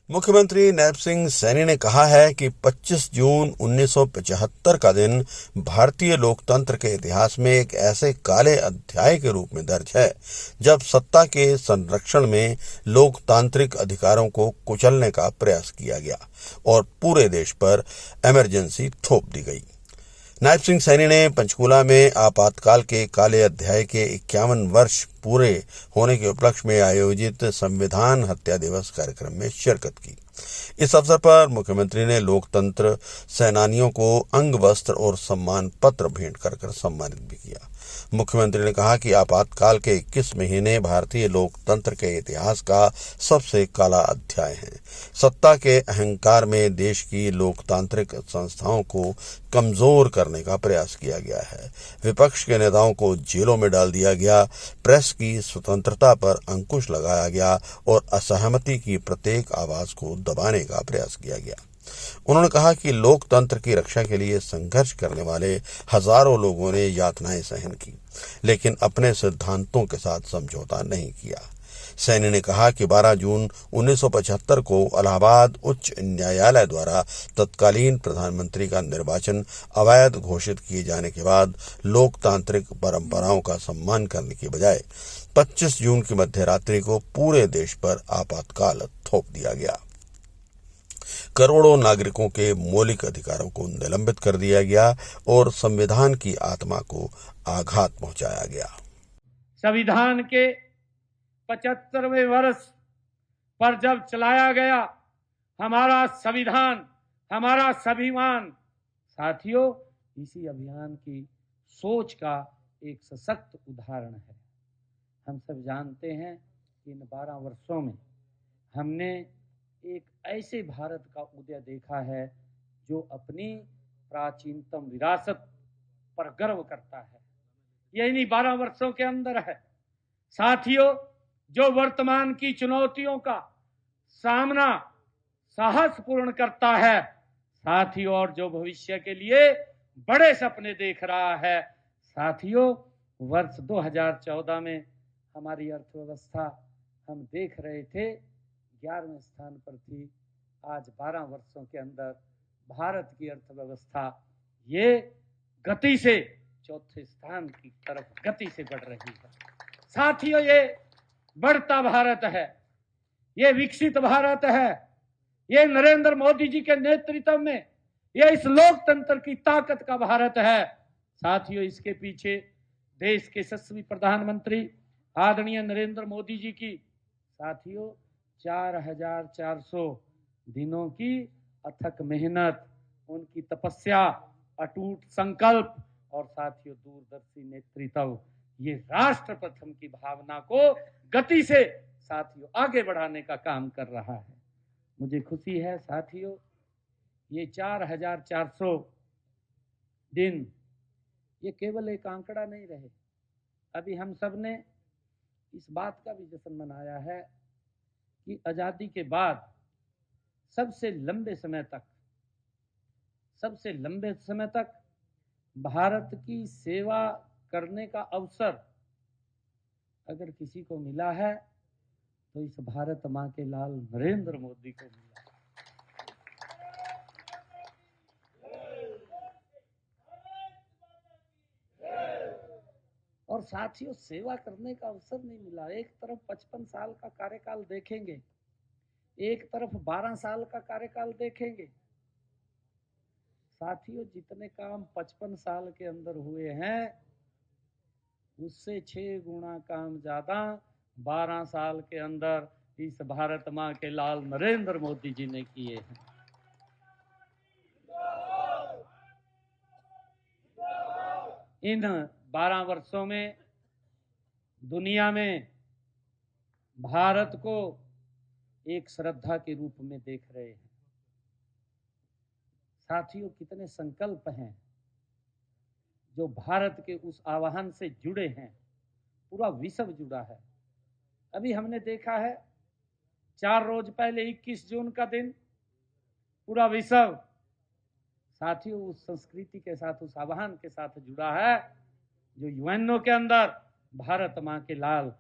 मुख्यमंत्री नैब सिंह सैनी ने कहा है कि 25 जून 1975 का दिन भारतीय लोकतंत्र के इतिहास में एक ऐसे काले अध्याय के रूप में दर्ज है जब सत्ता के संरक्षण में लोकतांत्रिक अधिकारों को कुचलने का प्रयास किया गया और पूरे देश पर इमरजेंसी थोप दी गई। नायब सिंह सैनी ने पंचकूला में आपातकाल के काले अध्याय के 51 वर्ष पूरे होने के उपलक्ष्य में आयोजित संविधान हत्या दिवस कार्यक्रम में शिरकत की। इस अवसर पर मुख्यमंत्री ने लोकतंत्र सेनानियों को अंग वस्त्र और सम्मान पत्र भेंट कर सम्मानित भी किया। मुख्यमंत्री ने कहा कि आपातकाल के 21 महीने भारतीय लोकतंत्र के इतिहास का सबसे काला अध्याय है। सत्ता के अहंकार में देश की लोकतांत्रिक संस्थाओं को कमजोर करने का प्रयास किया गया है। विपक्ष के नेताओं को जेलों में डाल दिया गया, प्रेस की स्वतंत्रता पर अंकुश लगाया गया और असहमति की प्रत्येक आवाज को दबाने का प्रयास किया गया। उन्होंने कहा कि लोकतंत्र की रक्षा के लिए संघर्ष करने वाले हजारों लोगों ने यातनाएं सहन की, लेकिन अपने सिद्धांतों के साथ समझौता नहीं किया। सैनी ने कहा कि 12 जून 1975 को इलाहाबाद उच्च न्यायालय द्वारा तत्कालीन प्रधानमंत्री का निर्वाचन अवैध घोषित किए जाने के बाद लोकतांत्रिक परंपराओं का सम्मान करने की बजाय 25 जून की मध्यरात्रि को पूरे देश पर आपातकाल थोप दिया गया। करोड़ों नागरिकों के मौलिक अधिकारों को निलंबित कर दिया गया और संविधान की आत्मा को आघात पहुंचाया गया। संविधान के 75वें वर्ष पर जब चलाया गया हमारा संविधान, हमारा स्वाभिमान, साथियों, इसी अभियान की सोच का एक सशक्त उदाहरण है। हम सब जानते हैं कि इन 12 वर्षों में हमने एक ऐसे भारत का उदय देखा है जो अपनी प्राचीनतम विरासत पर गर्व करता है। यह इन्हीं 12 वर्षों के अंदर है। साथियों, जो वर्तमान की चुनौतियों का सामना साहसपूर्ण करता है, साथियों, और जो भविष्य के लिए बड़े सपने देख रहा है, साथियों, वर्ष 2014 में हमारी अर्थव्यवस्था हम देख रहे थे 11वें स्थान पर थी। आज 12 वर्षों के अंदर भारत की अर्थव्यवस्था ये गति से चौथे स्थान की तरफ गति से बढ़ रही है। साथियों, ये बढ़ता भारत है, ये विकसित भारत है, ये नरेंद्र मोदी जी के नेतृत्व में ये इस लोकतंत्र की ताकत का भारत है। साथियों, इसके पीछे देश के यशस्वी प्रधानमंत्री आदरणीय नरेंद्र मोदी जी की, साथियों, 4400 दिनों की अथक मेहनत, उनकी तपस्या, अटूट संकल्प और साथियों दूरदर्शी नेतृत्व, ये राष्ट्र प्रथम की भावना को गति से साथियों आगे बढ़ाने का काम कर रहा है। मुझे खुशी है साथियों, ये 4400 दिन ये केवल एक आंकड़ा नहीं रहे। अभी हम सब ने इस बात का भी जश्न मनाया है कि आजादी के बाद सबसे लंबे समय तक भारत की सेवा करने का अवसर अगर किसी को मिला है तो इस भारत मां के लाल नरेंद्र मोदी को मिला। और साथियों, सेवा करने का अवसर नहीं मिला। एक तरफ 55 साल का कार्यकाल देखेंगे, एक तरफ 12 साल का कार्यकाल देखेंगे। साथियों, जितने काम 55 साल के अंदर हुए हैं उससे 6 गुना काम ज्यादा 12 साल के अंदर इस भारत मां के लाल नरेंद्र मोदी जी ने किए हैं। इन 12 वर्षों में दुनिया में भारत को एक श्रद्धा के रूप में देख रहे हैं। साथियों, कितने संकल्प हैं जो भारत के उस आह्वान से जुड़े हैं। पूरा विश्व जुड़ा है। अभी हमने देखा है 4 रोज पहले 21 जून का दिन पूरा विश्व साथियों उस संस्कृति के साथ, उस आह्वान के साथ जुड़ा है जो यूएनओ के अंदर भारत मां के लाल